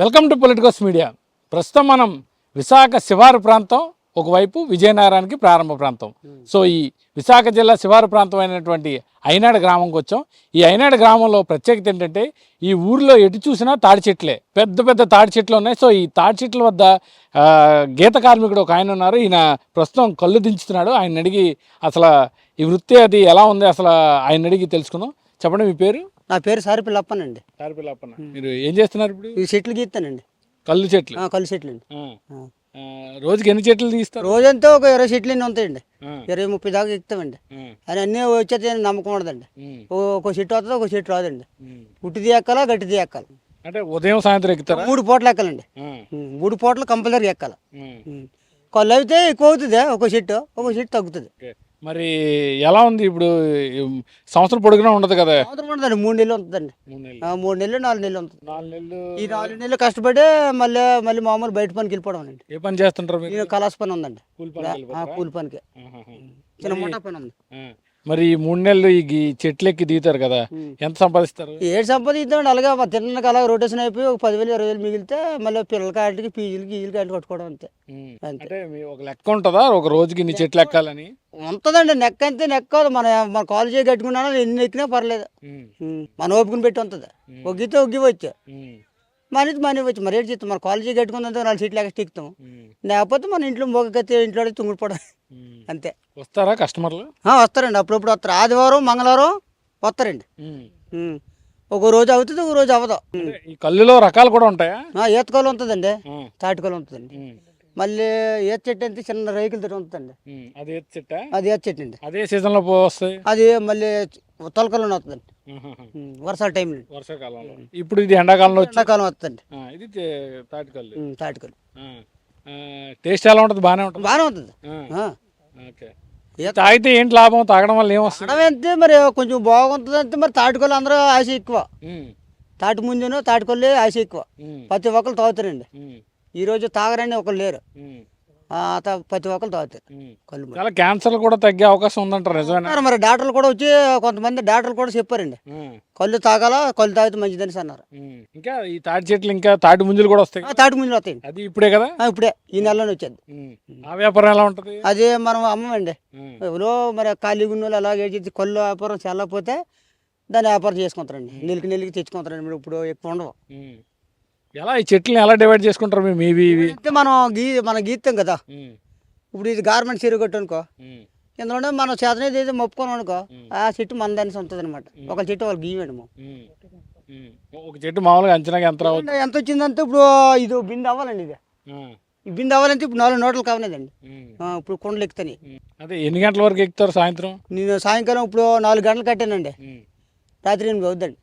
Welcome to Politicos media. ప్రస్తుతం మనం విశాఖ శివారు ప్రాంతం, ఒకవైపు విజయనగరానికి ప్రారంభ ప్రాంతం. సో ఈ విశాఖ జిల్లా శివారు ప్రాంతం అయినటువంటి అయినాడు గ్రామంకి వచ్చాం. ఈ అయినాడు గ్రామంలో ప్రత్యేకత ఏంటంటే ఈ ఊరిలో ఎటు చూసినా తాడి చెట్లే, పెద్ద పెద్ద తాడి చెట్లు ఉన్నాయి. సో ఈ తాడి చెట్ల వద్ద గీత కార్మికుడు ఒక ఆయన ఉన్నారు. ఈయన ప్రస్తుతం కళ్ళు దించుతున్నాడు. ఆయన అడిగి అసలు ఈ వృత్తి అది ఎలా ఉంది అసలు ఆయన అడిగి తెలుసుకుందాం. చెప్పండి, మీ పేరు? నా పేరు సారిపిల్లప్పనండి. సారిపిల్లప్పన. మీరు ఏం చేస్తున్నారు ఇప్పుడు? ఈ చెట్లు గీస్తానండి. కళ్ళు చెట్లు? కళ్ళు చెట్లు అండి. రోజుకి ఎన్ని చెట్లు తీస్తారు? రోజంతా ఒక 20 చెట్లు ఎన్ని ఉంటాయండి. 20-30 దాకా ఎక్కుతామండి. అని అన్నీ వచ్చేది నమ్మకం ఉండదండి. ఒక చెట్టు వస్తుంది, ఒక చెట్టు రాదండి. ఉట్టిది ఎక్కాలా, గట్టిది ఎక్కాలి. అంటే ఉదయం సాయంత్రం ఎక్కుతారా? 3 పూటలు ఎక్కాలండి. 3 పూటలు కంపల్సరీ ఎక్కాలి. కళ్ళు అయితే ఎక్కువ అవుతుంది, ఒక చెట్టు తగ్గుతుంది. మరి ఎలా ఉంది ఇప్పుడు? సంవత్సరం పొడుగునా ఉండదు కదా? సంవత్సరం ఉండదండి, 3 నెలలు ఉంటుందండి. 3 నెలలు 4 నెలలు ఉంటుంది. 4 నెలలు. ఈ 4 నెలలు కష్టపడి మళ్ళీ మామూలు బయట పనికి వెళ్ళిపోవడం అండి. ఏ పని చేస్తుంటారు మీరు? కలాస్ పని ఉందండి. కూలి పనికి చిన్న మూట పని ఉంది. మరి ఈ 3 నెలలు ఈ చెట్లు ఎక్కి దిగుతారు కదా, ఎంత సంపాదిస్తారు? ఏడు సంపాదిద్దామండి. అలాగే తిన్నకి అలాగే రొటేషన్ అయిపోయి ఒక 10,000-20,000 మిగిలితే మళ్ళీ పిల్లల కాటికి ఫీజులకి కాటికి కట్టుకోవడం అంతే. అంటే ఒక లెక్క ఉంటుందా ఒక రోజుకి ఇన్ని చెట్లు ఎక్కాలని? ఉంటుందండి. నెక్క అంతే నెక్క. మన కాలేజీ కట్టుకున్నా ఎన్ని ఎక్కినా పర్లేదు. మన ఓపుకుని పెట్టి ఉంటుంది. ఒగ్గితే ఒగ్గివచ్చు, మనీ వచ్చు. మరి ఏంటి చేస్తాం? మన కాలేజీ కట్టుకున్నంత 4 సీట్లు ఎక్స్ట్రా ఎక్కుతాం. లేకపోతే మన ఇంట్లో మొగ్గకత్తి ఇంట్లో తుంగిపోవడం అంతే. వస్తారా కస్టమర్లు? వస్తారండి, అప్పుడప్పుడు వస్తారు. ఆదివారం మంగళవారం వస్తారండి. ఒక రోజు అవుతుంది, ఒక రోజు అవ్వదు. ఈ కళ్ళులో రకాలు కూడా ఉంటాయా? ఈతకాలు ఉంటుందండి, తాటికాలు ఉంటుందండి. మళ్ళీ ఈత చెట్టు అంటే చిన్న రైకులతో ఉంటుందండి. అది ఈత చెట్టు? అది ఈత చెట్టు అండి. అదే సీజన్ లో వస్తాయి. అది మళ్ళీ తొలకల్లో వస్తుందండి, వర్షాల టైంలో. వర్షాకాలంలో. ఇప్పుడు ఇది ఎండాకాలంలో ఎండాకాలం వస్తుందండి. ఇది తాటికల్లు. తాటికల్లు టేస్ట్ ఎలా ఉంటుంది? బాగానే ఉంటుంది. బాగానే ఉంటుంది. తాగితే ఏంటి లాభం? తాగడం వల్ల ఏమొస్తుంది? అంతే మరి కొంచెం బాగుంటుంది అంతే. మరి తాటికల్లు అందరూ ఆశ ఎక్కువ. తాటి ముందును తాటికల్లే ఆశ ఎక్కువ. ప్రతి ఒక్కరు తాగుతారండి. ఈ రోజు తాగరని ఒకరు లేరు, ప్రతి ఒక్కరు తాగుతారు కళ్ళు. చాలా క్యాన్సర్ కూడా తగ్గే అవకాశం ఉందంటారు, నిజమేనా? మరి డాక్టర్లు కూడా వచ్చి కొంతమంది డాక్టర్లు కూడా చెప్పారండి, కళ్ళు తాగాల, కళ్ళు తాగితే మంచిదని అన్నారు. ఇంకా ఈ తాటి చెట్లు, ఇంకా తాటి ముంజలు కూడా వస్తాయి. తాటి ముంజలు వస్తాయండి. అది ఇప్పుడే కదా? ఇప్పుడే ఈ నెలలోనే వచ్చేది. ఆ వ్యాపారం ఎలా ఉంటుంది? అదే మనం అమ్మమండి. ఎవరో మరి ఖాళీ గున్నోళ్ళు అలాగే కళ్ళు వ్యాపారం చల్లకపోతే దాన్ని వ్యాపారం చేసుకుంటారండి. నెలకి తెచ్చుకుంటారండి. ఇప్పుడు ఎక్కువ ఉండవు. ఎలా ఈ చెట్లని ఎలా డివైడ్ చేసుకుంటారు మీవి? మనం గీస్తాం కదా. ఇప్పుడు ఇది గార్మెంట్ చెరువు కట్టు అనుకో, ఎందుకంటే మనం చేతనేది ఏదో మొప్పుకోను అనుకో, ఆ చెట్టు మన దాన్ని ఉంటుంది అనమాట. ఒక చెట్టు వాళ్ళు గీయండి. ఒక చెట్టు మామూలుగా అంచనాగా ఎంత వచ్చిందంటే ఇప్పుడు ఇది బిందె అవ్వాలండి. ఇది ఈ బిందె అవ్వాలంటే ఇప్పుడు 4 నోట్లు కావలేదండి. ఇప్పుడు కొండలు ఎక్కుతాయి. అదే ఎన్ని గంటల వరకు ఎక్కుతారు? సాయంత్రం నేను సాయంకాలం ఇప్పుడు 4 గంటలు కట్టానండి, రాత్రి 8 అవుద్దండి.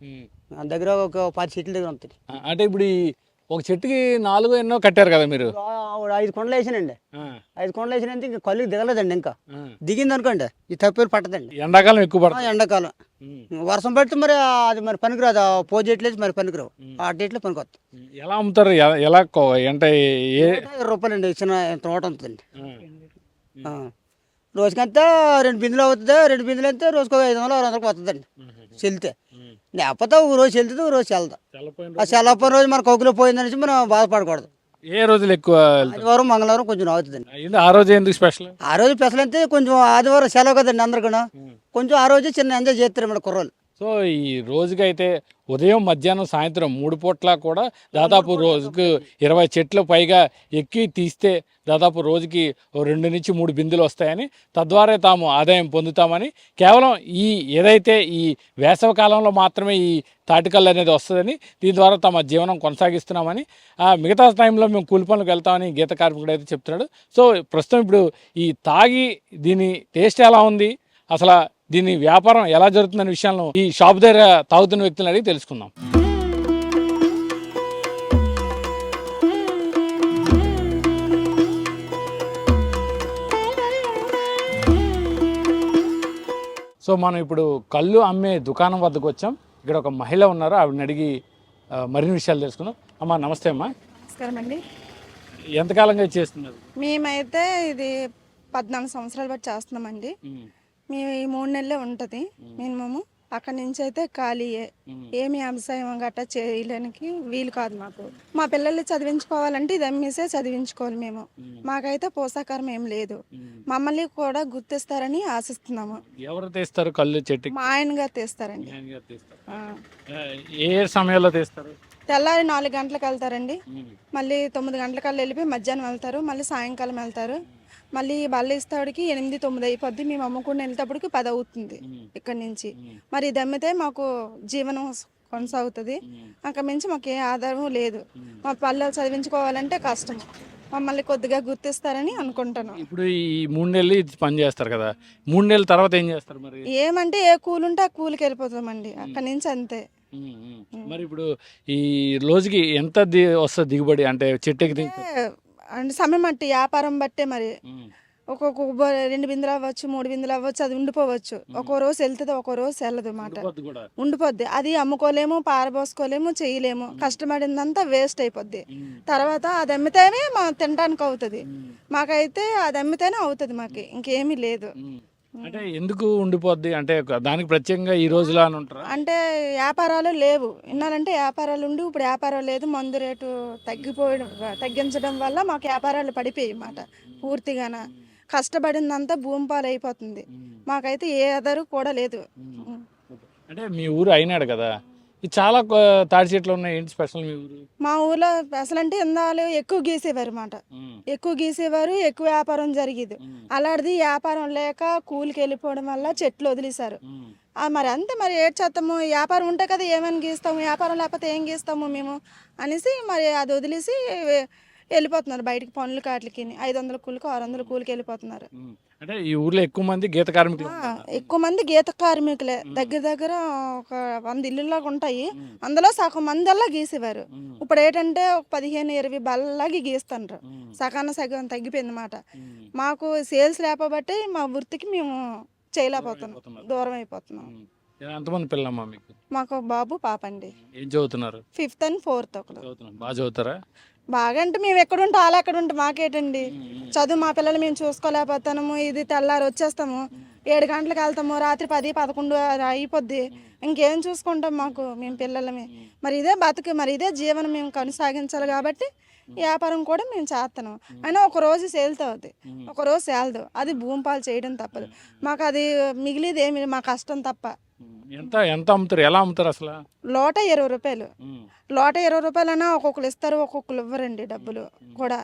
దగ్గర ఒక 10 చెట్ల దగ్గర ఉంటుంది. అంటే ఇప్పుడు ఒక చెట్టుకి 4 ఎన్నో కట్టారు కదా మీరు? 5 కొండలు వేసానండి. 5 కొండలు వేసినంత ఇంకా కళ్ళుకి దిగలేదండి. ఇంకా దిగింది అనుకోండి ఈ తప్పేరు పట్టదండి. ఎండాకాలం ఎక్కువ పడుతుంది. ఎండాకాలం వర్షం పడితే మరి అది మరి పనికిరాదు. పో చెట్లు మరి పనికిరావు, ఆ చెట్లు పనికొస్తాయి. ఎలా అమ్ముతారు? ఎలా అంటే 20 రూపాయలండి చిన్న తోట ఉంటుందండి. రోజుకంతా 2 బిందులు అవుతుంది. 2 బిందులు అయితే రోజుకు 500-600 వస్తుందండి చెల్లితే. లేకపోతే ఒక రోజు చెల్లుతుంది, ఒక రోజు చల్లదు. ఆ చల్లపోయిన రోజు మన కొక్కులో పోయిందనేసి మనం బాధపడకూడదు. ఏ రోజులు ఎక్కువ? ఆదివారం మంగళవారం కొంచెం అవుతుందండి. ఆ రోజు ఎందుకు స్పెషల్? ఆ రోజు స్పెషల్ అంటే కొంచెం ఆదివారం సెలవు కదండి అందరికీ. కొంచెం ఆ రోజు చిన్న ఎంజాయ్ చేస్తారు మన కుర్రోళ్ళు. సో ఈ రోజుకైతే ఉదయం, మధ్యాహ్నం, సాయంత్రం 3 పూట్ల కూడా దాదాపు రోజుకు 20 చెట్లు పైగా ఎక్కి తీస్తే దాదాపు రోజుకి 2 నుంచి 3 బిందులు వస్తాయని, తద్వారా తాము ఆదాయం పొందుతామని, కేవలం ఏదైతే ఈ వేసవి కాలంలో మాత్రమే ఈ తాటికల్లు అనేది వస్తుందని, దీని ద్వారా తమ జీవనం కొనసాగిస్తున్నామని, మిగతా టైంలో మేము కూలి పనులకు వెళ్తామని గీత కార్మికుడు అయితే చెప్తున్నాడు. సో ప్రస్తుతం ఇప్పుడు ఈ తాగి దీని టేస్ట్ ఎలా ఉంది, అసలు దీని వ్యాపారం ఎలా జరుగుతుందనే విషయాలను ఈ షాప్ దగ్గర తాగుతున్న వ్యక్తులను అడిగి తెలుసుకుందాం. సో మనం ఇప్పుడు కళ్ళు అమ్మే దుకాణం వద్దకు వచ్చాం. ఇక్కడ ఒక మహిళ ఉన్నారు, ఆవిడని అడిగి మరిన్ని విషయాలు తెలుసుకుందాం. అమ్మా నమస్తే. అమ్మా నమస్కారం అండి. ఎంతకాలంగా చేస్తున్నారు? మేమైతే ఇది 14 సంవత్సరాలు బట్టి చేస్తున్నామండి. మేము ఈ 3 నెలలే ఉంటుంది మినిమము. అక్కడి నుంచి అయితే ఖాళీయే. ఏమి వ్యవసాయం గట్టా చేయడానికి వీలు కాదు మాకు. మా పిల్లల్ని చదివించుకోవాలంటే ఇది అమ్మేసే చదివించుకోవాలి మేము. మాకైతే పోషాకారం ఏం లేదు. మమ్మల్ని కూడా గుర్తిస్తారని ఆశిస్తున్నాము. ఎవరు తీస్తారు కళ్ళు చెట్టుకి? మా ఆయన గారు తీస్తారండి. జ్ఞానిగారు తీస్తారు. ఆ. ఏ సమయంలో తీస్తారు? తెల్లారి 4 గంటలకు వెళ్తారండి. మళ్ళీ 9 గంటలకల్లా వెళ్ళిపోయి మధ్యాహ్నం వెళ్తారు. మళ్ళీ సాయంకాలం వెళ్తారు. మళ్ళీ బల్ల ఇస్తాడికి 8, 9 అయిపోద్ది. మేము అమ్ముకుని వెళ్ళేటప్పటికి 10 అవుతుంది ఇక్కడి నుంచి. మరి ఇది అమ్మితే మాకు జీవనం కొనసాగుతుంది. అక్కడ మించి మాకు ఏ ఆధారం లేదు. మా పిల్లలు చదివించుకోవాలంటే కష్టం. మమ్మల్ని కొద్దిగా గుర్తిస్తారని అనుకుంటాను. ఇప్పుడు ఈ 3 నెలలు ఇది పని చేస్తారు కదా, 3 నెలల తర్వాత ఏం చేస్తారు మరి? ఏమంటే ఏ కూలి ఉంటే ఆ కూలికి వెళ్ళిపోతామండి. అక్కడి నుంచి అంతే. మరి ఇప్పుడు ఈ రోజుకి ఎంత వస్తుంది దిగుబడి, అంటే చెట్టుకి అంటే సమయం బట్టి వ్యాపారం బట్టే మరి ఒక్కొక్క 2 బిందెలు అవ్వచ్చు, 3 బిందెలు అవ్వచ్చు, అది ఉండిపోవచ్చు. ఒక్కో రోజు వెళ్తుంది, ఒక్కో రోజు వెళ్ళదు మాట ఉండిపోద్ది. అది అమ్ముకోలేము, పారబోసుకోలేము, చేయలేము. కష్టపడిందంతా వేస్ట్ అయిపోద్ది. తర్వాత అది అమ్మితేనే మా తినడానికి అవుతుంది. మాకైతే అది అమ్మితేనే అవుతుంది, మాకు ఇంకేమీ లేదు. అంటే ఎందుకు ఉండిపోద్ది అంటే దానికి ప్రత్యేకంగా ఈ రోజులా అని ఉంటారా? అంటే వ్యాపారాలు లేవు. ఇన్నాళ్ళంటే వ్యాపారాలు ఉండి ఇప్పుడు వ్యాపారం లేదు. మందు రేటు తగ్గించడం వల్ల మాకు వ్యాపారాలు పడిపోయాయి అన్నమాట పూర్తిగాన. కష్టపడిందంతా భూమి పాలు అయిపోతుంది. మాకైతే ఏ ఆధారు కూడా లేదు. అంటే మీ ఊరు అయినాడు కదా, ఇది చాలా తాడి చెట్లు ఉన్నాయి, ఏంటి స్పెషల్ మీ ఊరు? మా ఊర్లో అసలు అంటే ఇందాలు ఎక్కువ గీసేవారు అన్నమాట. ఎక్కువ గీసేవారు, ఎక్కువ వ్యాపారం జరిగేది. అలాంటిది వ్యాపారం లేక కూలికి వెళ్ళిపోవడం వల్ల చెట్లు వదిలేశారు. మరి అంతే, మరి ఏడ్ చేస్తాము. వ్యాపారం ఉంటే కదా ఏమైనా గీస్తాము, వ్యాపారం లేకపోతే ఏం గీస్తాము మేము అనేసి మరి అది వదిలేసి వెళ్ళిపోతున్నారు బయటికి. పనులు కాట్లకి 500 కూలికి 600 కూలికి వెళ్ళిపోతున్నారు. అంటే ఈ ఊర్లో ఎక్కువ మంది గీత కార్మికులు? ఎక్కువ మంది గీత కార్మికులే. దగ్గర దగ్గర ఒక 100 ఇళ్ళలాగా ఉంటాయి. అందులో సగం మంది అలా గీసేవారు. ఇప్పుడు ఏంటంటే ఒక 15-20 బల్లలాగి గీస్తున్నారు. సగం తగ్గిపోయింది అన్నమాట. మాకు సేల్స్ లేకపోతే మా వృత్తికి మేము చేయలేకపోతున్నాం, దూరం అయిపోతున్నాం. ఎంతమంది పిల్లమ్మా మీకు? మాకు ఒక బాబు, పాప అండి. ఏం చదువుతున్నారు? 5th and 4th ఒకరు. బాగా చదువుతారా? బాగా అంటే మేము ఎక్కడుంటే వాళ్ళు ఎక్కడ ఉంటే మాకేటండి చదువు. మా పిల్లలు మేము చూసుకోలేకపోతాము. ఇది తెల్లారి వచ్చేస్తాము, 7 గంటలకు వెళ్తాము, రాత్రి 10, 11 అయిపోద్ది. ఇంకేం చూసుకుంటాం మాకు మేము పిల్లలమే. మరి ఇదే బతుకు, మరి ఇదే జీవనం మేము కొనసాగించాలి. కాబట్టి వ్యాపారం కూడా మేము చేస్తున్నాం. అయినా ఒక రోజు సేల్తో అవుతుంది, ఒక రోజు సేల్దు. అది భూమి పాలు చేయడం తప్పదు. మాకు అది మిగిలిది ఏమి మా కష్టం తప్ప. ఎంత ఎంత అమ్ముతారు, ఎలా అమ్ముతారు అసలు? లోట 20 రూపాయలు. లోట 20 రూపాయలైనా ఒక్కొక్కరు ఇస్తారు, ఒక్కొక్కరు ఇవ్వరండి డబ్బులు కూడా.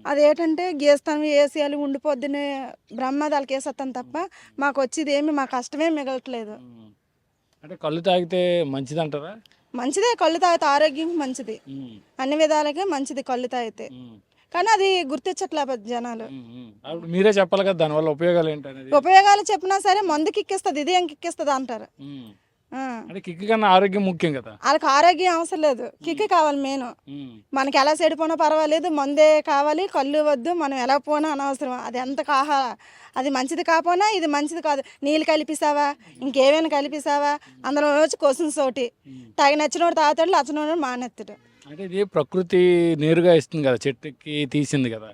అదేంటంటే గీస్తాను, వేసేయాలి, ఉండిపోద్దిని బ్రహ్మదాలకి వేసేస్తాను తప్ప మాకు వచ్చేది ఏమి, మా కష్టమే మిగలట్లేదు. అంటే కళ్ళు తాగితే మంచిది అంటారా? మంచిదే, కళ్ళు తాగితే ఆరోగ్యం మంచిది, అన్ని విధాలుగా మంచిది కళ్ళు తాగితే. కానీ అది గుర్తించట్లేదు జనాలు. మీరే చెప్పాలి కదా దానివల్ల ఉపయోగాలు ఏంటనేది. ఉపయోగాలు చెప్పినా సరే మందు కిక్కిస్తుంది, ఇది ఏం కిక్కిస్తుంది అంటారు. అంటే కిక్కి కన్నా ఆరోగ్యం ముఖ్యం కదా. వాళ్ళకి ఆరోగ్యం అవసరం లేదు, కిక్కి కావాలి మెయిన్. మనకి ఎలా చెడిపోయినా పర్వాలేదు, మందే కావాలి, కళ్ళు వద్దు, మనం ఎలా పోయినా అనవసరం. అది ఎంత అది మంచిది కాకపోయినా ఇది మంచిది కాదు. నీళ్ళు కలిపిస్తావా, ఇంకేమైనా కలిపిస్తావా, అందులో వచ్చి క్వశ్చన్స్ ఒకటి. తగి నచ్చినోడు తాగుతాడు, నచ్చినోడు మానేస్తాడు. అంటే ఇది ప్రకృతి నేరుగా ఇస్తుంది కదా, చెట్టుకి తీసింది కదా.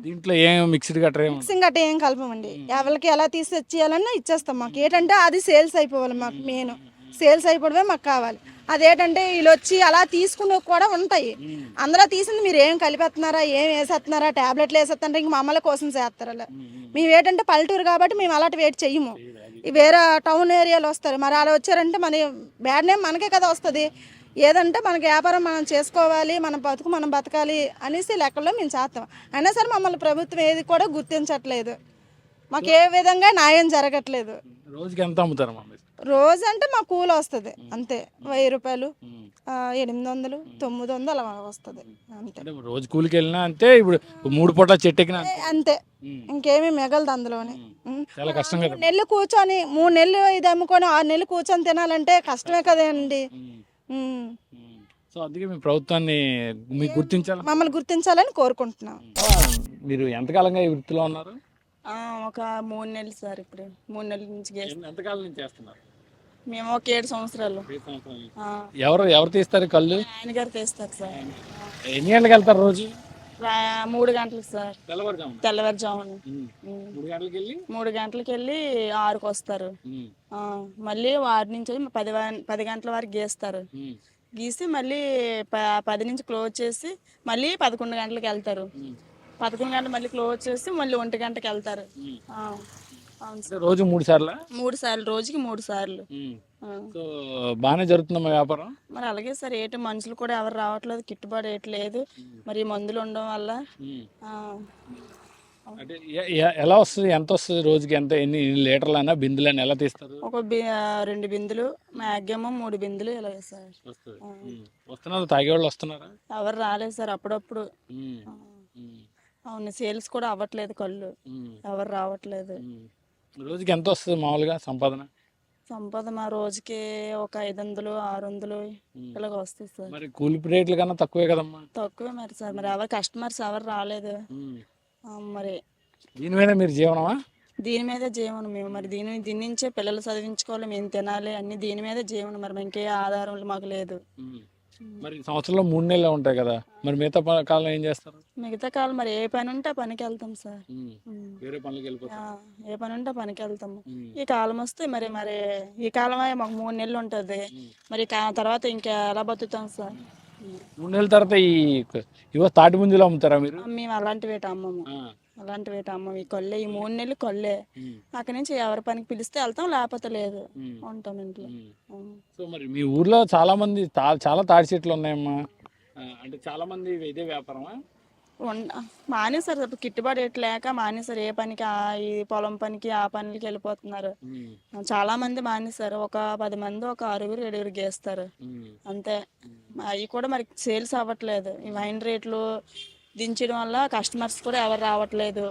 దీంట్లో ఏం మిక్స్డ్ మిక్సింగ్ గట్ట ఏం కలపమండి. ఎవరికి ఎలా తీసి వచ్చేయాలన్నా ఇచ్చేస్తాం. మాకు ఏంటంటే అది సేల్స్ అయిపోవాలి. మాకు మెయిన్ సేల్స్ అయిపోవడమే మాకు కావాలి. అదేంటంటే వీళ్ళు వచ్చి అలా తీసుకుని కూడా ఉంటాయి. అందులో తీసింది మీరు ఏం కలిపేస్తున్నారా, ఏం వేసేస్తున్నారా, ట్యాబ్లెట్లు వేసేస్తున్నారా, ఇంక మమ్మల్ని కోసం చేస్తారు. అలా మేము ఏంటంటే పల్లెటూరు కాబట్టి మేము అలాంటి వెయిట్ చెయ్యము. వేరే టౌన్ ఏరియాలో వస్తారు, మరి అలా వచ్చారంటే మన బ్యాడ్ నేమ్ మనకే కదా వస్తుంది. ఏదంటే మనకి వ్యాపారం మనం చేసుకోవాలి, మన బతుకు మనం బతకాలి అనేసి లెక్కల్లో మేము చేస్తాం. అయినా సరే మమ్మల్ని ప్రభుత్వం ఏది కూడా గుర్తించట్లేదు. మాకు ఏ విధంగా న్యాయం జరగట్లేదు. రోజుకి ఎంత అమ్ముతారు? రోజు అంటే మా కూలి వస్తుంది అంతే, 1000 రూపాయలు, 800, 900 అలా వస్తుంది అంతే. రోజు కూలికి వెళ్ళినా అంతే. ఇప్పుడు 3 పూటల చెట్టు ఎక్కినా అంతే, ఇంకేమీ మిగలదు అందులోనే. చాలా కష్టం కదా. 3 నెలలు కూర్చొని 3 నెలలు ఇది అమ్ముకొని 6 నెలలు కూర్చొని తినాలంటే కష్టమే కదండి. సో అందుకే మీ ప్రభుత్వాన్ని మీకు గుర్తించాలి, మమ్మల్ని గుర్తించాలని కోరుకుంటున్నాం. మీరు ఎంతకాలంగా ఈ వృత్తిలో ఉన్నారు? ఒక 3 నెలలు సార్. ఇప్పుడు 3 నెలల నుంచి ఎంతకాలం నుంచి చేస్తున్నారు? మేము ఒక 7 సంవత్సరాలు. ఎవరు తీస్తారు కళ్ళు? ఆయన గారు తీస్తారు సార్. ఎన్ని గంటలకు వెళ్తారు రోజు? 3 గంటలకు సార్, తెల్లవారుజామున తెల్లవారుజామున. 3 గంటలకు వెళ్ళి 3 గంటలకు వెళ్ళి 6కి వస్తారు. మళ్ళీ 6 నుంచి 10 గంటల వరకు గీస్తారు. గీసి మళ్ళీ 10 నుంచి క్లోజ్ చేసి మళ్ళీ 11 గంటలకు వెళ్తారు. 11 గంటలు మళ్ళీ క్లోజ్ చేసి మళ్ళీ 1 గంటకి వెళ్తారు. అవును సార్. రోజు 3 సార్లు 3 సార్లు, రోజుకి 3 సార్లు. సో బాగానే జరుగుతుందమ్మా వ్యాపారం. మరి అలాగే సార్, మనుషులు కూడా ఎవరు రావట్లేదు, గిట్టుబాటు ఏట్లేదు. మరి మందులు ఉండడం వల్ల అంటే ఎలా వస్తుంది, ఎంత వస్తుంది రోజుకి, ఎంత ఎన్ని లీటర్లైనా బిందులైనా ఎలా తీస్తారు? 2 బిందులు, మ్యాక్సిమం 3 బిందులు ఇలాగే సార్. వస్తున్నారు, తాగేవాళ్ళు వస్తున్నారా? ఎవరు రాలేదు సార్, అప్పుడప్పుడు. అవును, సేల్స్ కూడా అవ్వట్లేదు, కళ్ళు ఎవరు రావట్లేదు. రోజుకి ఎంత వస్తుంది మామూలుగా సంపాదన? మా రోజుకి ఒక 500, 600 ఇలాగ వస్తుంది సార్. మరి కూలి రేట్ల కన్నా తక్కువే కదమ్మా? తక్కువే మరి సార్, మరి ఎవరు కస్టమర్స్ ఎవరు రాలేదు. మరి దీని మీద మీరు జీవనమా? దీని మీద జీవనం మేము. మరి దీని నుంచే పిల్లలు చదివించుకోవాలి, మేము తినాలి, అన్ని దీని మీద జీవనం. మరి ఇంకే ఆధారం మాకు లేదు. మరి సంవత్సరంలో 3 నెలలు ఉంటాయి కదా, మరి మిగతా కాలం ఏం చేస్తారు? మిగతా కాలం మరి ఏ పని ఉంటే ఆ పనికి వెళ్తాం సార్. వేరే పనులకు వెళ్ళిపోతారు. ఏ పని ఉంటే ఆ పనికి వెళ్తాము. ఈ కాలం వస్తే మరి ఈ కాలం మాకు 3 నెలలు ఉంటుంది. మరి తర్వాత ఇంకా ఎలా బతుకుతాం సార్? 3 నెలల తర్వాత ఇవో తాటి ముంజలు అమ్ముతారా మీరు? మేము అలాంటివి అమ్మము. ఈ కొల్లే, ఈ 3 నెలలు కొల్లే. అక్కడి నుంచి ఎవరి పనికి పిలిస్తే వెళ్తాం, లేకపోతే లేదు, ఉంటాం ఇంట్లో. సో మరి మీ ఊర్లో చాలా మంది చాలా తాడి చెట్లు ఉన్నాయమ్మా, అంటే చాలా మంది ఇదే వ్యాపారమా? మానేసారు, గిట్టుబాటు లేక మానేసారు. ఏ పనికి ఈ పొలం పనికి ఆ పనులకి వెళ్ళిపోతున్నారు. చాలా మంది మానేసారు. ఒక 10 మంది, ఒక 6, 7 గేస్తారు అంతే. అవి కూడా మరి సేల్స్ అవ్వట్లేదు. ఈ వైన్ రేట్లు దించడం వల్ల కస్టమర్స్ కూడా ఎవరు రావట్లేదు.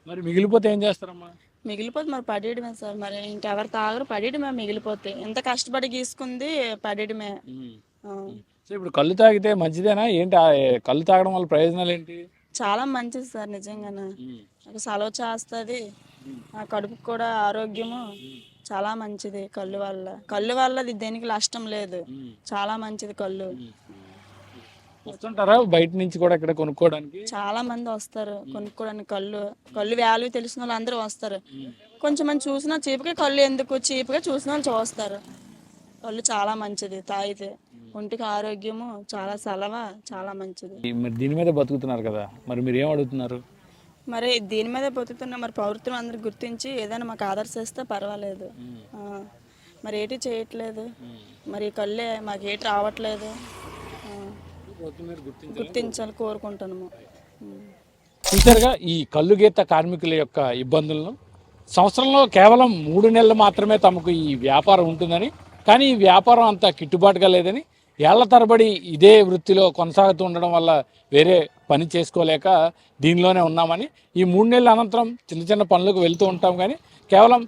మరి మిగిలిపోతే ఏం చేస్తారమ్మా? మిగిలిపోతే మరి పడేయడమే సార్. మరి ఇంకెవరు తాగరు, పడేయడమే. మిగిలిపోతే ఎంత కష్టపడి గీసుకుంది పడేయడమే. సో ఇప్పుడు కళ్ళు తాగితే మంచిదేనా ఏంటి? కళ్ళు తాగడం వల్ల ప్రయోజనాలు ఏంటి? చాలా మంచిది సార్, నిజంగానే. సలవ చేస్తుంది, కడుపుకి కూడా ఆరోగ్యము చాలా మంచిది. కళ్ళు వల్ల దేనికి నష్టం లేదు, చాలా మంచిది కళ్ళు. వస్తుంటారా బయట నుంచి కూడా ఇక్కడ కొనుక్కోవడానికి? చాలా మంది వస్తారు కొనుక్కోవడానికి. కళ్ళు వాల్యూ తెలిసిన వాళ్ళు అందరూ వస్తారు. కొంచెం మంది చూసినా చీపుగా, కళ్ళు ఎందుకు చీపుగా చూసిన వాళ్ళు చూస్తారు. కళ్ళు చాలా మంచిది, తాగితే ఒంటికి ఆరోగ్యము, చాలా సలవ, చాలా మంచిది. మరి దీని మీద బతుకుతున్నారు కదా, మరి మీరు ఏం అడుగుతున్నారు? మరి దీని మీద బతుకుతున్నా మరి ప్రభుత్వం అందరు గుర్తించి ఏదైనా మాకు ఆదర్శిస్తే పర్వాలేదు. మరి ఏటి చేయట్లేదు. మరి కళ్ళే మాకు ఏటి రావట్లేదు, గుర్తించాలి కోరుకుంటున్నాము. చూసారుగా ఈ కళ్ళు గీత కార్మికుల యొక్క ఇబ్బందులను. సంవత్సరంలో కేవలం 3 నెలలు మాత్రమే తమకు ఈ వ్యాపారం ఉంటుందని, కానీ ఈ వ్యాపారం అంతా గిట్టుబాటుగా లేదని, ఏళ్ల తరబడి ఇదే వృత్తిలో కొనసాగుతూ ఉండడం వల్ల వేరే పని చేసుకోలేక దీనిలోనే ఉన్నామని, ఈ 3 నెలల అనంతరం చిన్న చిన్న పనులకు వెళ్తూ ఉంటాం. కానీ కేవలం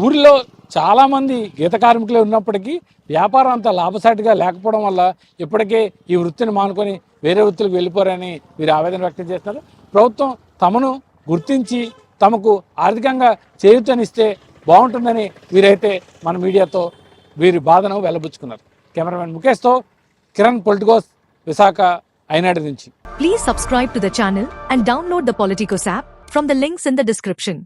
ఊరిలో చాలామంది గీత కార్మికులే ఉన్నప్పటికీ వ్యాపారం అంత లాభసాటిగా లేకపోవడం వల్ల ఇప్పటికే ఈ వృత్తిని మానుకొని వేరే వృత్తులకు వెళ్ళిపోరని వీరు ఆవేదన వ్యక్తం చేస్తున్నారు. ప్రభుత్వం తమను గుర్తించి తమకు ఆర్థికంగా చేయూతనిస్తే బాగుంటుందని వీరైతే మన మీడియాతో వీరి బాధను వెల్లబుచ్చుకున్నారు. కెమెరామెన్ ముఖేష్తో కిరణ్, పొలిటికోస్, విశాఖ, ఐనాడు నుంచి. Please subscribe to the channel and download the Politicos app from the links in the description.